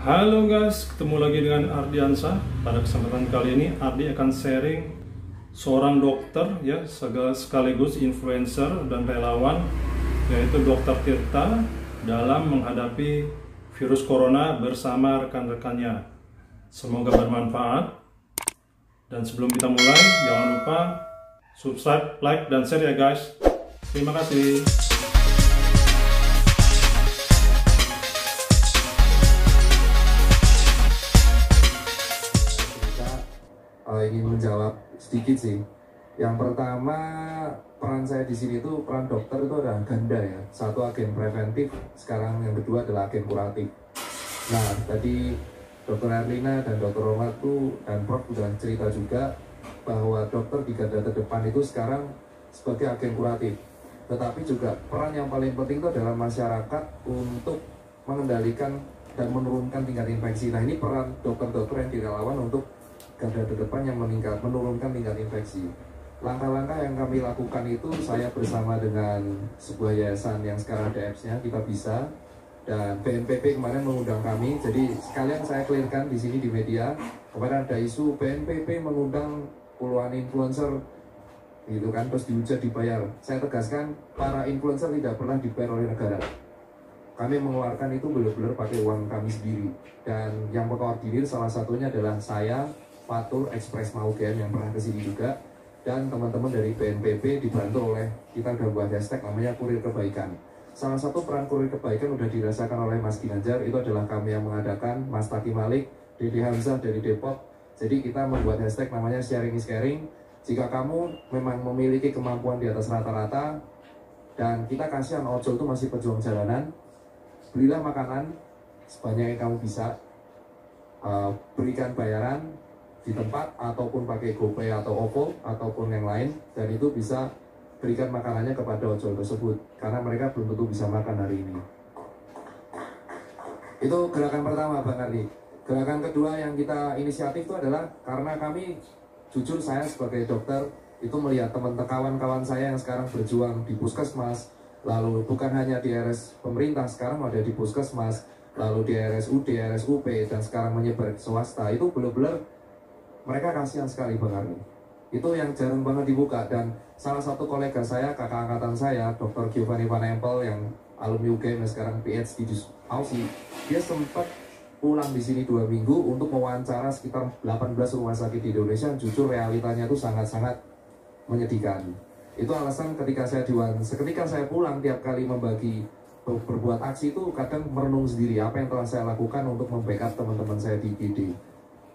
Halo guys, ketemu lagi dengan Ardiansah. Pada kesempatan kali ini Ardi akan sharing seorang dokter ya, sekaligus influencer dan relawan, yaitu Dr. Tirta dalam menghadapi virus corona bersama rekan-rekannya. Semoga bermanfaat. Dan sebelum kita mulai, jangan lupa subscribe, like, dan share ya guys. Terima kasih. Ingin menjawab sedikit sih. Yang pertama, peran saya di sini itu peran dokter itu adalah ganda ya. Satu agen preventif, sekarang yang kedua adalah agen kuratif. Nah, tadi Dr. Erlina dan Dr. Romat dan Prof sudah cerita juga bahwa dokter di garda terdepan itu sekarang sebagai agen kuratif. Tetapi juga peran yang paling penting itu adalah masyarakat untuk mengendalikan dan menurunkan tingkat infeksi. Nah, ini peran dokter-dokter yang direlawan untuk garda terdepan yang menurunkan tingkat infeksi. Langkah-langkah yang kami lakukan itu saya bersama dengan sebuah yayasan yang sekarang ada apps-nya, Kita Bisa, dan BNPB kemarin mengundang kami. Jadi sekalian saya clearkan di sini di media, kemarin ada isu BNPB mengundang puluhan influencer gitu kan, terus dihujat dibayar. Saya tegaskan, para influencer tidak pernah dibayar oleh negara. Kami mengeluarkan itu benar-benar pakai uang kami sendiri. Dan yang mengkoordinir salah satunya adalah saya, Fatur, Express Maugen yang pernah kesini juga, dan teman-teman dari BNPB dibantu oleh, kita udah buat hashtag namanya Kurir Kebaikan. Salah satu peran Kurir Kebaikan udah dirasakan oleh Mas Ginanjar, itu adalah kami yang mengadakan, Mas Taki Malik, Dede Hamzah dari Depok. Jadi kita membuat hashtag namanya Sharing is Caring. Jika kamu memang memiliki kemampuan di atas rata-rata, dan kita kasihan ojol itu masih pejuang jalanan, belilah makanan sebanyak yang kamu bisa, berikan bayaran di tempat ataupun pakai GoPay atau OVO ataupun yang lain, dan itu bisa berikan makanannya kepada ojol tersebut karena mereka belum tentu bisa makan hari ini. Itu gerakan pertama Bang Ardi. Gerakan kedua yang kita inisiatif itu adalah karena kami, jujur saya sebagai dokter itu melihat kawan-kawan saya yang sekarang berjuang di puskesmas, lalu bukan hanya di RS pemerintah, sekarang ada di puskesmas, lalu di RSUD, RSUP, dan sekarang menyebar ke swasta. Itu benar-benar mereka kasihan sekali Bang Ardi. Itu yang jarang banget dibuka. Dan salah satu kolega saya, kakak angkatan saya, Dr. Giovanni Van Empel yang alumni UGM yang sekarang PhD di Aussie, dia sempat pulang di sini 2 minggu untuk mewawancara sekitar 18 rumah sakit di Indonesia. Jujur realitanya itu sangat-sangat menyedihkan. Itu alasan ketika saya pulang tiap kali berbuat aksi itu kadang merenung sendiri apa yang telah saya lakukan untuk membackup teman-teman saya di IGD.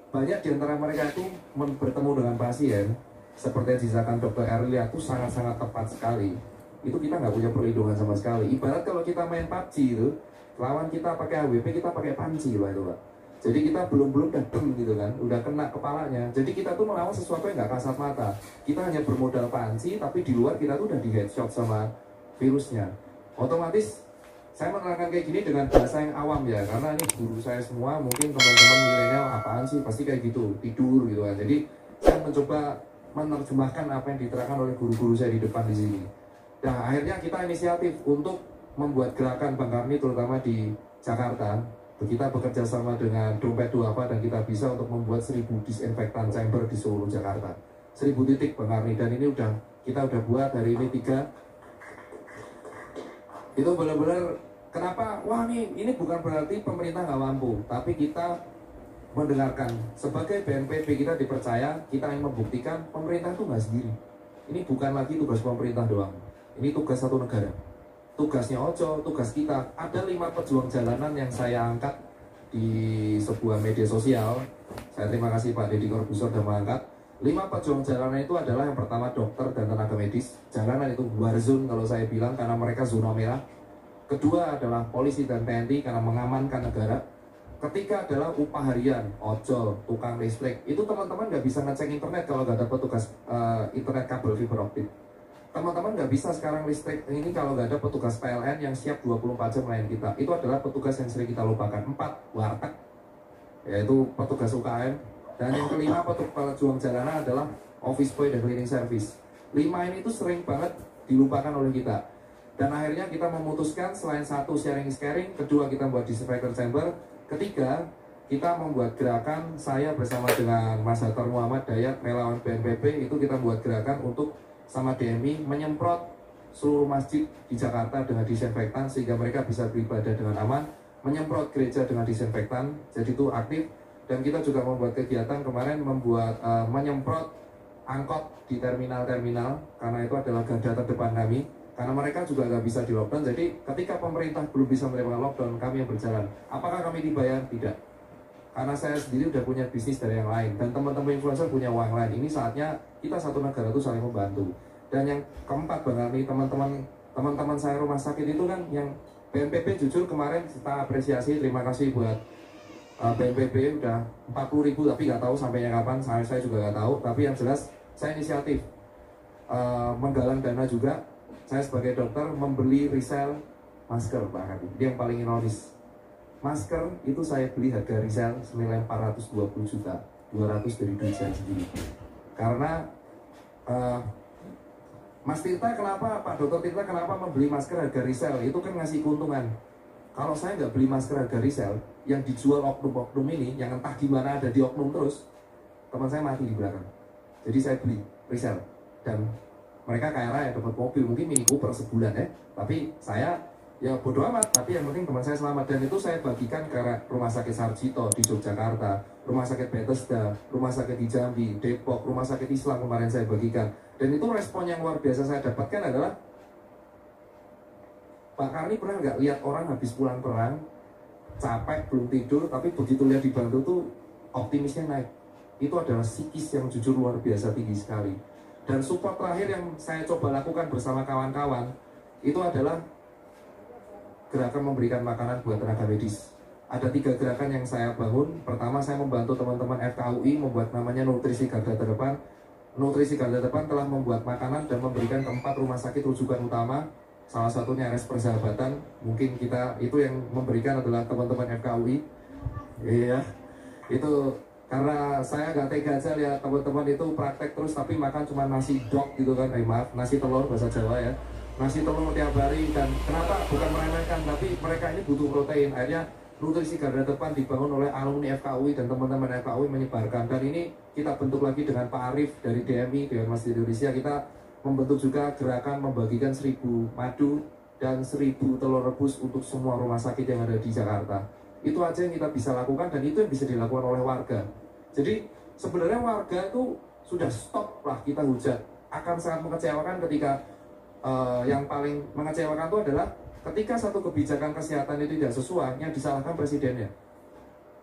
Banyak di antara mereka itu bertemu dengan pasien seperti yang disampaikan Dr. Erlia itu sangat-sangat tepat sekali. Itu kita nggak punya perlindungan sama sekali. Ibarat kalau kita main PUBG itu, lawan kita pakai AWP, kita pakai panci lah itu Pak. Jadi kita belum udah gitu kan, udah kena kepalanya. Jadi kita tuh melawan sesuatu yang nggak kasat mata. Kita hanya bermodal panci, tapi di luar kita tuh udah di headshot sama virusnya. Otomatis saya menerangkan kayak gini dengan bahasa yang awam ya, karena ini guru saya semua, mungkin teman-teman milenial apaan sih, pasti kayak gitu, tidur gitu kan. Jadi saya mencoba menerjemahkan apa yang diterangkan oleh guru-guru saya di depan di sini. Nah akhirnya kita inisiatif untuk membuat gerakan Bang Karni terutama di Jakarta. Kita bekerja sama dengan Dompet Duafa dan Kita Bisa untuk membuat 1000 disinfektan chamber di seluruh Jakarta. 1000 titik Bang Karni, dan ini kita udah buat hari ini 3. Itu benar-benar kenapa? Wah ini bukan berarti pemerintah nggak mampu, tapi kita mendengarkan sebagai BNPB kita dipercaya, kita ingin membuktikan pemerintah itu nggak sendiri. Ini bukan lagi tugas pemerintah doang, ini tugas satu negara. Tugasnya Ojo, tugas kita. Ada 5 pejuang jalanan yang saya angkat di sebuah media sosial. Saya terima kasih Pak Deddy Corbuzier sudah mengangkat. 5 pejuang jalanan itu adalah yang pertama dokter dan tenaga medis. Jalanan itu war zone kalau saya bilang karena mereka zona merah. Kedua adalah polisi dan TNI karena mengamankan negara. Ketiga adalah upah harian, ojol, tukang listrik. Itu teman-teman nggak bisa ngecek internet kalau nggak ada petugas internet kabel fiber optik. Teman-teman nggak bisa sekarang listrik ini kalau nggak ada petugas PLN yang siap 24 jam melayani kita. Itu adalah petugas yang sering kita lupakan. 4, warteg, yaitu petugas UKM. Dan yang kelima pejuang jalanan adalah office boy dan cleaning service. 5 ini tuh sering banget dilupakan oleh kita. Dan akhirnya kita memutuskan selain 1 sharing is caring, kedua kita buat disinfector chamber, ketiga, kita membuat gerakan, saya bersama dengan Mas Hatar Muhammad Dayat, relawan BNPB, itu kita buat gerakan untuk sama DMI menyemprot seluruh masjid di Jakarta dengan disinfektan sehingga mereka bisa beribadah dengan aman, menyemprot gereja dengan disinfektan, jadi itu aktif. Dan kita juga membuat kegiatan kemarin menyemprot angkot di terminal-terminal, karena itu adalah garda terdepan kami, karena mereka juga nggak bisa di lockdown. Jadi ketika pemerintah belum bisa menerapkan lockdown, kami yang berjalan. Apakah kami dibayar? Tidak, karena saya sendiri udah punya bisnis dari yang lain, dan teman-teman influencer punya uang lain. Ini saatnya kita satu negara itu saling membantu. Dan yang keempat, Bang Arni, teman-teman saya rumah sakit itu kan yang BNPB, jujur kemarin kita apresiasi, terima kasih buat BNPB udah 40.000, tapi nggak tahu sampainya kapan, saya juga nggak tahu. Tapi yang jelas saya inisiatif menggalang dana juga. Saya sebagai dokter membeli resell masker, Bang Arni. Ini yang paling ironis. Masker itu saya beli harga resell senilai 420 juta, 200 dari duit saya sendiri. Karena Mas Tirta kenapa, Pak Dokter Tirta kenapa membeli masker harga resell? Itu kan ngasih keuntungan. Kalau saya nggak beli masker harga resell, yang dijual oknum-oknum ini, yang entah gimana ada di oknum terus, teman saya mati di belakang. Jadi saya beli resell. Dan mereka kaya raya dapat mobil, mungkin Mini Cooper sebulan ya. Tapi saya ya bodo amat, tapi yang penting teman saya selamat. Dan itu saya bagikan ke Rumah Sakit Sarjito di Yogyakarta, Rumah Sakit Bethesda, Rumah Sakit di Jambi, Depok, Rumah Sakit Islam kemarin saya bagikan. Dan itu respon yang luar biasa saya dapatkan adalah, Pak Karni pernah nggak lihat orang habis pulang perang, capek, belum tidur, tapi begitu lihat dibantu tuh optimisnya naik. Itu adalah psikis yang jujur luar biasa tinggi sekali. Dan support terakhir yang saya coba lakukan bersama kawan-kawan, itu adalah gerakan memberikan makanan buat tenaga medis. Ada 3 gerakan yang saya bangun. Pertama, saya membantu teman-teman FKUI membuat namanya Nutrisi Garda Terdepan. Nutrisi Garda Terdepan telah membuat makanan dan memberikan ke 4 rumah sakit rujukan utama. Salah satunya RS Persahabatan. Mungkin kita itu yang memberikan adalah teman-teman FKUI. Iya, itu karena saya gak tega aja lihat teman-teman itu praktek terus tapi makan cuma nasi dok gitu kan. Maaf, nasi telur bahasa Jawa ya. Nasi telur tiap hari. Dan kenapa? Bukan meremehkan, tapi mereka ini butuh protein. Akhirnya Nutrisi Garda Terdepan dibangun oleh alumni FKUI dan teman-teman FKUI menyebarkan. Dan ini kita bentuk lagi dengan Pak Arif dari DMI, Dewan Masjid Indonesia. Kita membentuk juga gerakan membagikan 1000 madu dan 1000 telur rebus untuk semua rumah sakit yang ada di Jakarta. Itu aja yang kita bisa lakukan, dan itu yang bisa dilakukan oleh warga. Jadi sebenarnya warga itu sudah stop lah kita hujat. Akan sangat mengecewakan ketika yang paling mengecewakan itu adalah ketika satu kebijakan kesehatan itu tidak sesuai, yang disalahkan presidennya.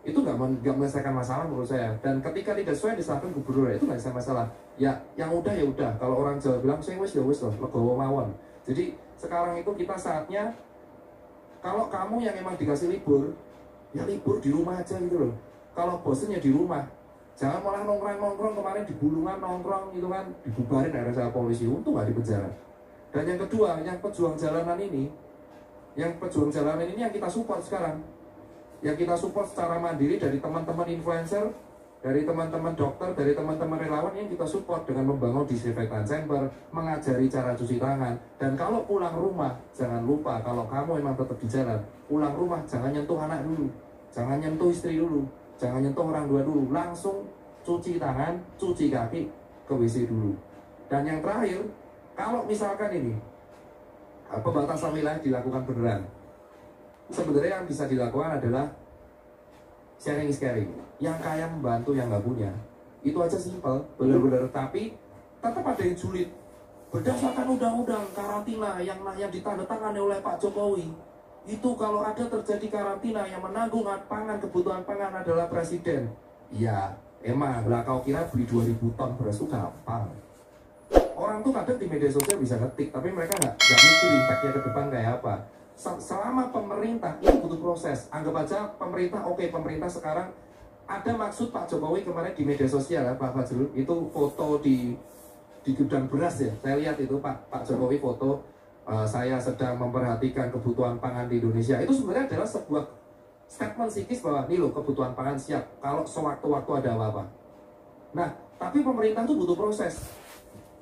Itu nggak menyelesaikan masalah menurut saya. Dan ketika tidak sesuai disalahkan gubernur, itu nggak selesai masalah. Ya, yang udah ya udah. Kalau orang Jawa bilang, saya wis ya wis loh, legowo mawon. Jadi sekarang itu kita saatnya, kalau kamu yang emang dikasih libur, ya libur di rumah aja gitu loh. Kalau bosen ya di rumah. Jangan malah nongkrong-nongkrong, kemarin di Bulungan nongkrong gitu kan, dibubarin RSA polisi, untung nggak di penjara. Dan yang kedua, yang pejuang jalanan ini yang kita support sekarang. Yang kita support secara mandiri dari teman-teman influencer, dari teman-teman dokter, dari teman-teman relawan, yang kita support dengan membangun disinfektan chamber, mengajari cara cuci tangan. Dan kalau pulang rumah, jangan lupa, kalau kamu memang tetap di jalan, pulang rumah jangan nyentuh anak dulu, jangan nyentuh istri dulu, jangan nyentuh orang tua dulu, langsung cuci tangan, cuci kaki, ke WC dulu. Dan yang terakhir, kalau misalkan ini pembatasan wilayah dilakukan beneran, sebenarnya yang bisa dilakukan adalah sharing is caring. Yang kaya membantu yang nggak punya, itu aja simpel, bener-bener. Tapi tetap ada yang sulit. Berdasarkan undang-undang karantina yang ditandatangani oleh Pak Jokowi, itu kalau ada terjadi karantina, yang menanggung pangan, kebutuhan pangan adalah presiden. Ya emang lah, kau kira beli 2000 ton beras itu gampang? Orang tuh kadang di media sosial bisa ngetik, tapi mereka nggak mikir impactnya ke depan kayak apa. Selama pemerintah itu butuh proses. Anggap aja pemerintah, pemerintah sekarang ada maksud Pak Jokowi kemarin di media sosial ya, Pak Fajrul, itu foto di gudang beras ya. Saya lihat itu Pak Jokowi foto saya sedang memperhatikan kebutuhan pangan di Indonesia. Itu sebenarnya adalah sebuah statement psikis bahwa nih loh, kebutuhan pangan siap kalau sewaktu-waktu ada apa-apa. Nah, tapi pemerintah tuh butuh proses.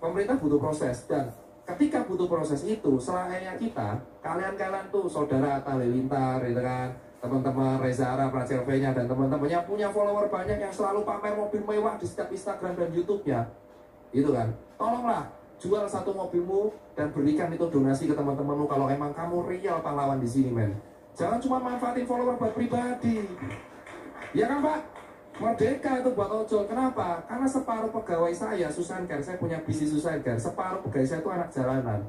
Pemerintah butuh proses, dan ketika butuh proses itu, selainnya kita, kalian tuh saudara Atta Halilintar, gitu kan, teman-teman Reza Ara, Pracelv-nya, dan teman-temannya punya follower banyak yang selalu pamer mobil mewah di setiap Instagram dan YouTube-nya. Itu kan, tolonglah jual satu mobilmu dan berikan itu donasi ke teman-temanmu kalau emang kamu real pahlawan di sini, men. Jangan cuma manfaatin follower buat pribadi. Ya kan, Pak? Merdeka itu buat ojol. Kenapa? Karena separuh pegawai saya, Susan Care, saya punya bisnis Susan Care, separuh pegawai saya itu anak jalanan.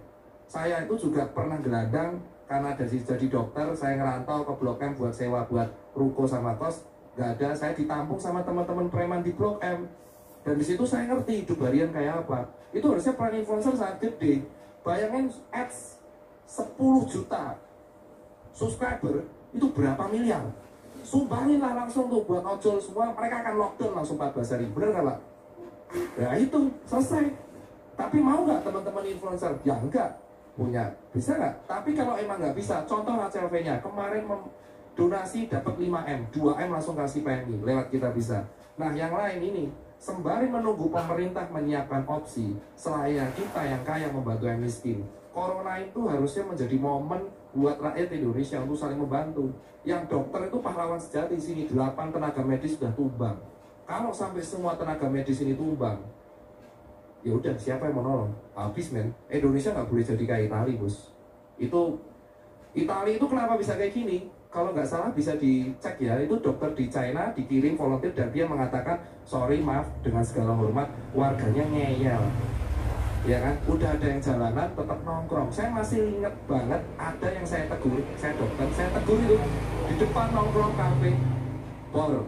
Saya itu juga pernah gelandang karena dari jadi dokter, saya ngerantau ke Blok M buat sewa, buat ruko sama kos, nggak ada. Saya ditampung sama teman-teman preman di Blok M, dan di situ saya ngerti hidup harian kayak apa. Itu harusnya peran influencer sangat gede. Bayangin ads 10 juta subscriber itu berapa miliar. Sumbangin lah langsung tuh buat ojol semua, mereka akan lockdown langsung 14 hari, bener nggak, Pak? Ya itu selesai. Tapi mau nggak teman-teman influencer? Ya enggak. Punya, bisa nggak? Tapi kalau emang nggak bisa, contoh Pracelv-nya kemarin donasi dapat 5M, 2M langsung kasih PMI lewat Kita Bisa. Nah yang lain ini sembari menunggu pemerintah menyiapkan opsi, selaya kita yang kaya membantu yang miskin. Corona itu harusnya menjadi momen buat rakyat Indonesia untuk saling membantu. Yang dokter itu pahlawan sejati. Sini 8 tenaga medis sudah tumbang. Kalau sampai semua tenaga medis ini tumbang, ya udah, siapa yang menolong? Habis, men. Indonesia nggak boleh jadi kayak Italia, bos. Itu Italia itu kenapa bisa kayak gini? Kalau nggak salah bisa dicek ya, itu dokter di China dikirim volunteer dan dia mengatakan, sorry, maaf, dengan segala hormat, warganya ngeyel. Ya kan? Udah ada yang jalanan tetap nongkrong. Saya masih inget banget ada yang saya tegur, saya dokter, saya tegur itu di depan nongkrong kafe. Bor,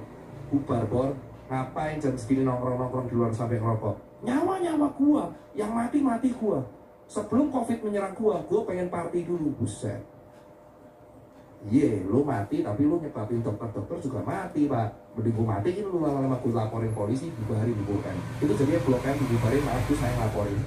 bubar bor, ngapain jam segini nongkrong-nongkrong di luar sampai ngerokok? Nyawa-nyawa gua, yang mati-mati gua. Sebelum COVID menyerang gua pengen party dulu, buset. Lu mati tapi lu nyebabin dokter-dokter juga mati, Pak. Mending gua mati, lu lama-lama gua laporin polisi, dibubarin, dibubarin. Itu jadinya Blok M dibubarin, maaf tuh saya laporin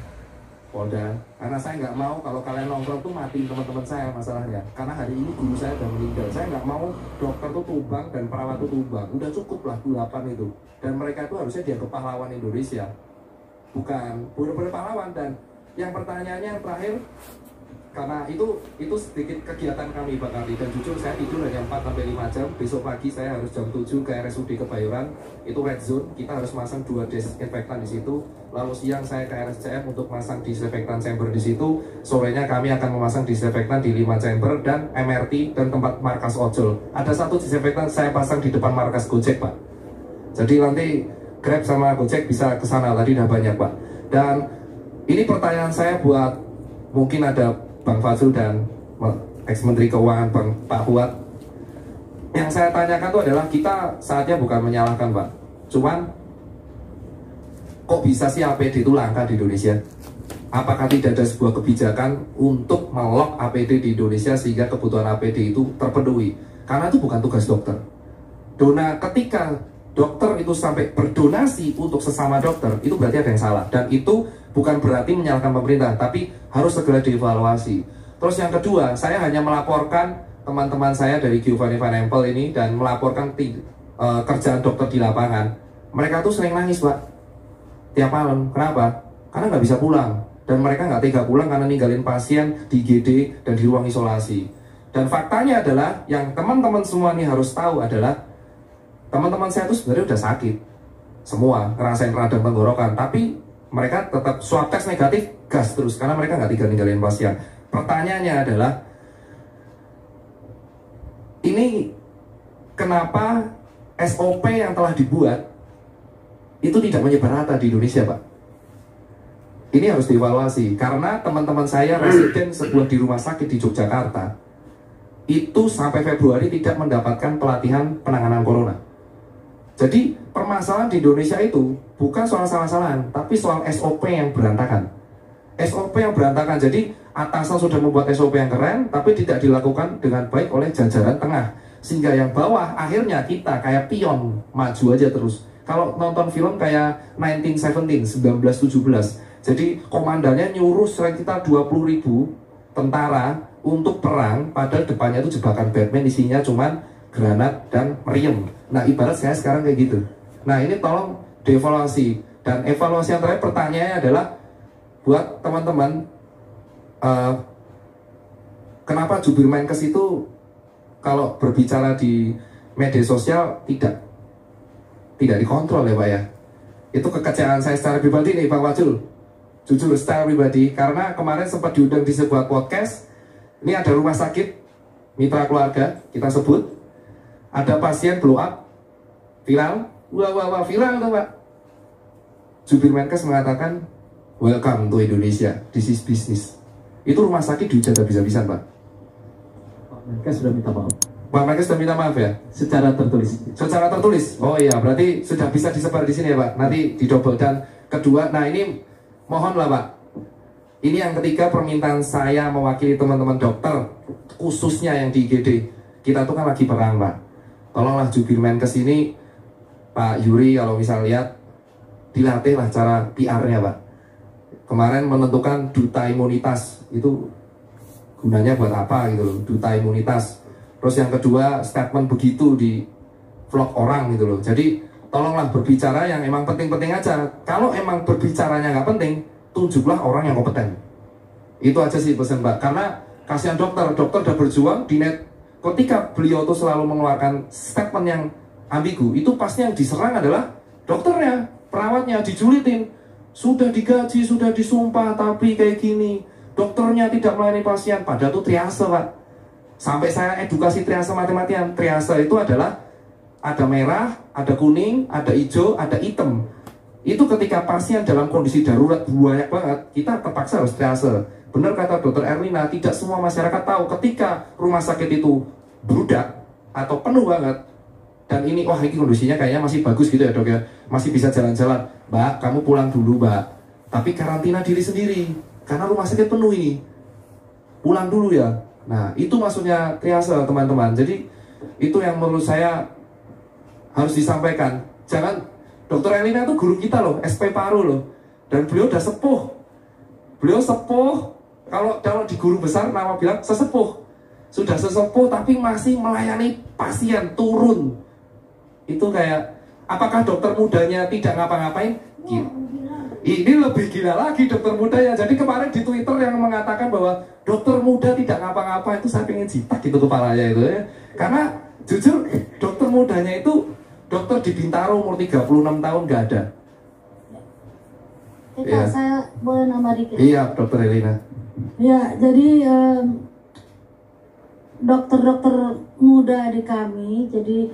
Polda. Karena saya nggak mau kalau kalian nongkrong tuh matiin teman-teman saya masalahnya. Karena hari ini guru saya udah meninggal. Saya nggak mau dokter tuh tumbang dan perawat tuh tumbang. Udah cukup lah 8 itu. Dan mereka itu harusnya dianggap pahlawan Indonesia. Bukan bener-bener pahlawan. Dan yang pertanyaannya yang terakhir, karena itu sedikit kegiatan kami Pak Kali, dan jujur saya tidur hanya 4-5 jam. Besok pagi saya harus jam 7 ke RSUD Kebayoran, itu red zone, kita harus masang 2 disinfektan di situ. Lalu siang saya ke RSCM untuk masang disinfektan chamber di situ. Sorenya kami akan memasang disinfektan di 5 chamber dan MRT dan tempat markas ojol. Ada 1 disinfektan saya pasang di depan markas Gojek, Pak. Jadi nanti Grab sama Gojek bisa ke sana, tadi udah banyak, Pak. Dan ini pertanyaan saya buat mungkin ada Bang Fazul dan ex-menteri keuangan Pak Fuad. Yang saya tanyakan itu adalah, kita saatnya bukan menyalahkan, Pak. Cuman kok bisa sih APD itu langka di Indonesia? Apakah tidak ada sebuah kebijakan untuk melok APD di Indonesia sehingga kebutuhan APD itu terpenuhi? Karena itu bukan tugas dokter. Ketika dokter itu sampai berdonasi untuk sesama dokter, itu berarti ada yang salah. Dan itu bukan berarti menyalahkan pemerintah, tapi harus segera dievaluasi. Terus yang kedua, saya hanya melaporkan teman-teman saya dari Giovanni Van Empel ini, dan melaporkan kerjaan dokter di lapangan. Mereka tuh sering nangis, Pak, tiap malam. Kenapa? Karena nggak bisa pulang. Dan mereka nggak tega pulang karena ninggalin pasien di IGD dan di ruang isolasi. Dan faktanya adalah, yang teman-teman semua ini harus tahu adalah, teman-teman saya itu sebenarnya udah sakit semua, ngerasain radang tenggorokan, tapi mereka tetap swab test negatif, gas terus, karena mereka nggak ninggalin pasien. Pertanyaannya adalah, ini kenapa SOP yang telah dibuat itu tidak menyebar rata di Indonesia, Pak? Ini harus dievaluasi, karena teman-teman saya residen sebuah di rumah sakit di Yogyakarta itu sampai Februari tidak mendapatkan pelatihan penanganan corona. Jadi permasalahan di Indonesia itu bukan soal salah-salahan, tapi soal SOP yang berantakan. SOP yang berantakan, jadi atasan sudah membuat SOP yang keren, tapi tidak dilakukan dengan baik oleh jajaran tengah. Sehingga yang bawah akhirnya kita kayak pion, maju aja terus. Kalau nonton film kayak 1917, 1917, jadi komandannya nyuruh selain kita 20.000 tentara untuk perang, padahal depannya itu jebakan Batman, isinya cuman granat dan meriam. Nah, ibarat saya sekarang kayak gitu. Nah, ini tolong dievaluasi. Dan evaluasi yang terakhir, pertanyaannya adalah buat teman-teman, kenapa jubir Menkes itu kalau berbicara di media sosial tidak dikontrol ya Pak ya. Itu kekecewaan saya secara pribadi nih Pak Wajul, jujur secara pribadi, karena kemarin sempat diundang di sebuah podcast. Ini ada rumah sakit mitra keluarga, kita sebut, ada pasien blow up viral, wah viral tuh Pak. Jubir Menkes mengatakan welcome to Indonesia, this is business. Itu rumah sakit dihujat habis-habisan Pak. Pak Menkes sudah minta maaf. Pak Menkes sudah minta maaf ya? Secara tertulis. Secara tertulis? Oh iya, berarti sudah bisa disebar di sini ya Pak. Nanti didobel. Dan kedua, nah ini mohonlah Pak. Ini yang ketiga permintaan saya mewakili teman-teman dokter, khususnya yang di IGD. Kita tuh kan lagi perang Pak. Tolonglah Jubir Menkes ini, Pak Yuri kalau misal lihat, dilatihlah cara PR-nya Pak. Kemarin menentukan duta imunitas, itu gunanya buat apa gitu loh, duta imunitas. Terus yang kedua, statement begitu di vlog orang gitu loh. Jadi tolonglah berbicara yang emang penting-penting aja. Kalau emang berbicaranya nggak penting, tunjuklah orang yang kompeten. Itu aja sih pesan Mbak. Karena kasihan dokter udah berjuang di net. Ketika beliau tuh selalu mengeluarkan statement yang ambigu, itu pasti yang diserang adalah dokternya, perawatnya, dijulitin. Sudah digaji, sudah disumpah, tapi kayak gini. Dokternya tidak melayani pasien, padahal tuh triase Pak. Sampai saya edukasi triase mati-matian. Triase itu adalah ada merah, ada kuning, ada hijau, ada hitam. Itu ketika pasien dalam kondisi darurat banyak banget, kita terpaksa harus triase. Benar kata Dokter Erlina, tidak semua masyarakat tahu ketika rumah sakit itu bludak atau penuh banget. Dan ini, wah ini kondisinya kayaknya masih bagus gitu ya dok ya, masih bisa jalan-jalan. Mbak, kamu pulang dulu Mbak, tapi karantina diri sendiri, karena rumah sakit penuh ini. Pulang dulu ya. Nah, itu maksudnya triase teman-teman. Jadi, itu yang menurut saya harus disampaikan. Jangan, Dokter Erlina itu guru kita loh, SP Paru loh. Dan beliau udah sepuh. Beliau sepuh, kalau di guru besar nama bilang sesepuh. Sudah sesepuh tapi masih melayani pasien, turun. Itu kayak, apakah dokter mudanya tidak ngapa-ngapain? Ini lebih gila lagi dokter mudanya. Jadi kemarin di Twitter yang mengatakan bahwa dokter muda tidak ngapa-ngapa, itu saya pengen jitak gitu kepalanya itu ya. Karena jujur dokter mudanya itu dokter di Bintaro umur 36 tahun nggak ada. Ya. Saya boleh nambah dikit? Iya Dokter Elina. Ya, jadi dokter-dokter muda di kami, jadi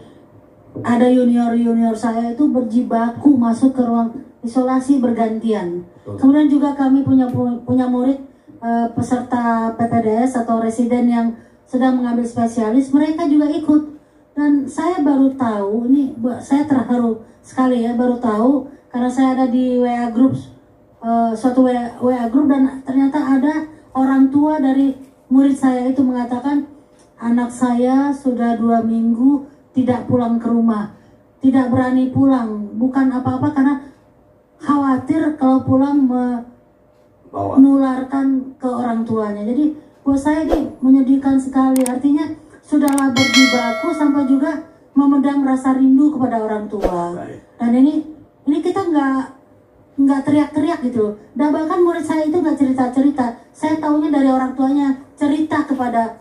ada junior-junior saya itu berjibaku masuk ke ruang isolasi bergantian. Kemudian juga kami punya murid peserta PPDS atau residen yang sedang mengambil spesialis, mereka juga ikut. Dan saya baru tahu, ini saya terharu sekali ya, baru tahu karena saya ada di WA group, suatu WA group, dan ternyata ada orang tua dari murid saya itu mengatakan, anak saya sudah 2 minggu tidak pulang ke rumah, tidak berani pulang, bukan apa-apa karena khawatir kalau pulang menularkan ke orang tuanya. Jadi buat saya ini menyedihkan sekali, artinya sudahlah berjibaku sampai juga memendam rasa rindu kepada orang tua. Dan ini kita nggak teriak-teriak gitu. Dan bahkan murid saya itu nggak cerita-cerita, saya taunya dari orang tuanya cerita kepada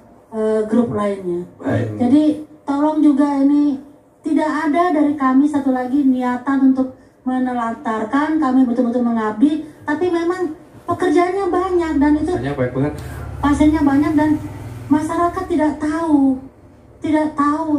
grup lainnya. Jadi tolong juga ini, tidak ada dari kami satu lagi niatan untuk menelantarkan, kami betul-betul mengabdi, tapi memang pekerjaannya banyak dan itu pasiennya banyak dan masyarakat tidak tahu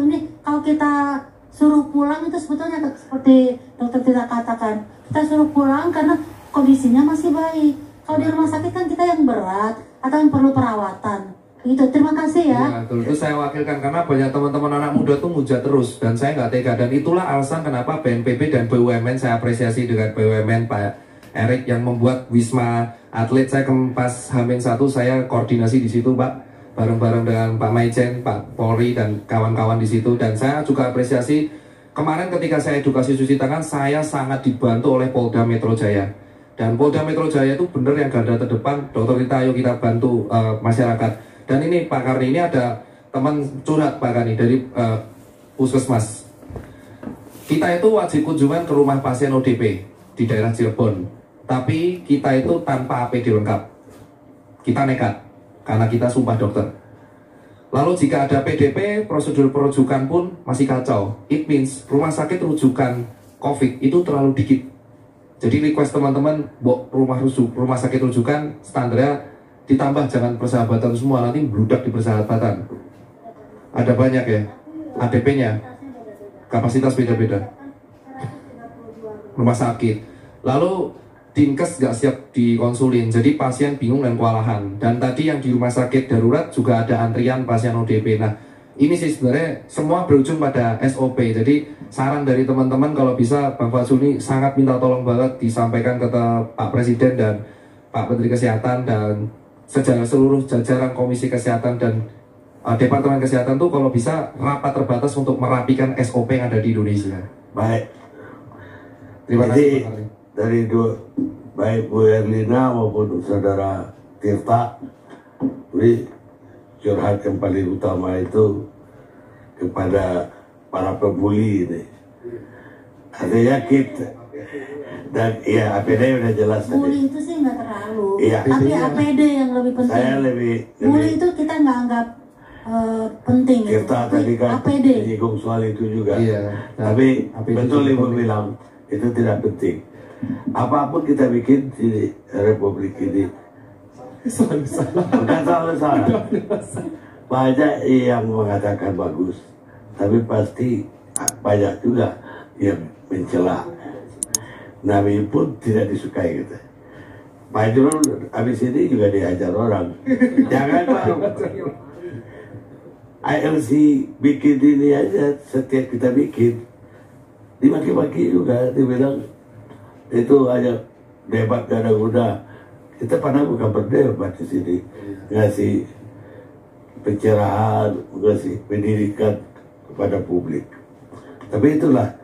ini. Kalau kita suruh pulang itu sebetulnya seperti dokter tidak katakan, kita suruh pulang karena kondisinya masih baik. Kalau di rumah sakit kan kita yang berat atau yang perlu perawatan. Gitu, terima kasih ya. Itu saya wakilkan karena banyak teman-teman anak muda tuh muja terus dan saya nggak tega, dan itulah alasan kenapa BNPB dan BUMN, saya apresiasi dengan BUMN Pak Erik yang membuat Wisma Atlet. Saya pas H-1 saya koordinasi di situ Pak, bareng-bareng dengan Pak Maijen, Pak Polri dan kawan-kawan di situ. Dan saya juga apresiasi kemarin ketika saya edukasi cuci tangan, saya sangat dibantu oleh Polda Metro Jaya. Dan Polda Metro Jaya itu bener yang garda terdepan. Dokter kita, ayo kita bantu masyarakat. Dan ini Pak Karni, ini ada teman curhat Pak Karni dari Puskesmas. Kita itu wajib kunjungan ke rumah pasien ODP di daerah Cirebon, tapi kita itu tanpa APD lengkap. Kita nekat karena kita sumpah dokter. Lalu jika ada PDP, prosedur perujukan pun masih kacau. It means rumah sakit rujukan COVID itu terlalu dikit. Jadi request teman-teman, rumah sakit rujukan standarnya ditambah, jangan persahabatan semua, nanti bludak di persahabatan. Ada banyak ya, ADP-nya, kapasitas beda-beda. Rumah sakit. Lalu Dinkes nggak siap dikonsulin, jadi pasien bingung dan kewalahan. Dan tadi yang di rumah sakit darurat juga ada antrian pasien ODP. Nah, ini sih sebenarnya semua berujung pada SOP. Jadi saran dari teman-teman kalau bisa Bang Fajrul sangat minta tolong banget disampaikan ke Pak Presiden dan Pak Menteri Kesehatan dan seluruh jajaran Komisi Kesehatan dan Departemen Kesehatan tuh kalau bisa rapat terbatas untuk merapikan SOP yang ada di Indonesia. Baik. Terima kasih. Dari baik Bu Erlina maupun Saudara Tirta, ini curhat yang paling utama itu kepada para pembuli ini. Artinya kita dan ya APD udah jelas tadi. Bully itu sih nggak terlalu, Iya. tapi APD yang lebih penting. Saya lebih Bully itu kita nggak anggap penting gitu. Tirta Tapi tadi kan APD. menyinggung soal itu juga. Iya. Tapi APD betul juga Ibu penting. bilang itu tidak penting. Apapun kita bikin di Republik ini bukan selalu salah. Banyak yang mengatakan bagus, tapi pasti banyak juga yang mencela. Nabi pun tidak disukai gitu. Pak Jurul habis ini juga diajar orang. Jangan Pak. ILC bikin ini aja, setiap kita bikin dimaki-maki juga, dibilang itu hanya debat gak ada guna. Kita pernah bukan berdebat di sini, ngasih pencerahan, ngasih pendidikan kepada publik. Tapi itulah,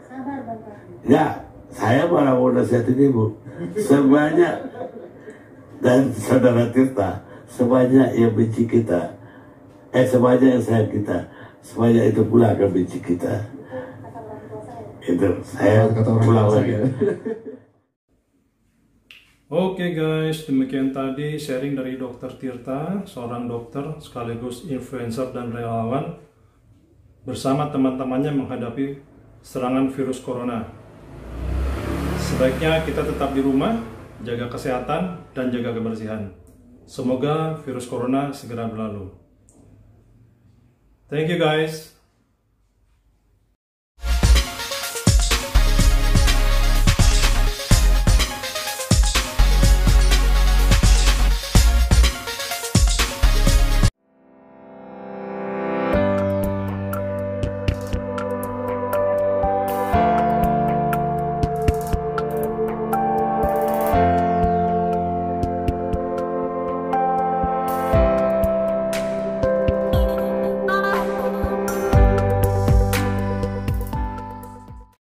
ya saya malah mau nasihatin Ibu, sebanyak dan Saudara Tirta, sebanyak yang benci kita, sebanyak yang sayang kita, sebanyak itu pula akan benci kita. Itu saya pulang lagi. Oke guys, demikian tadi sharing dari Dr. Tirta, seorang dokter sekaligus influencer dan relawan bersama teman-temannya menghadapi serangan virus corona. Sebaiknya kita tetap di rumah, jaga kesehatan dan jaga kebersihan. Semoga virus corona segera berlalu. Thank you guys.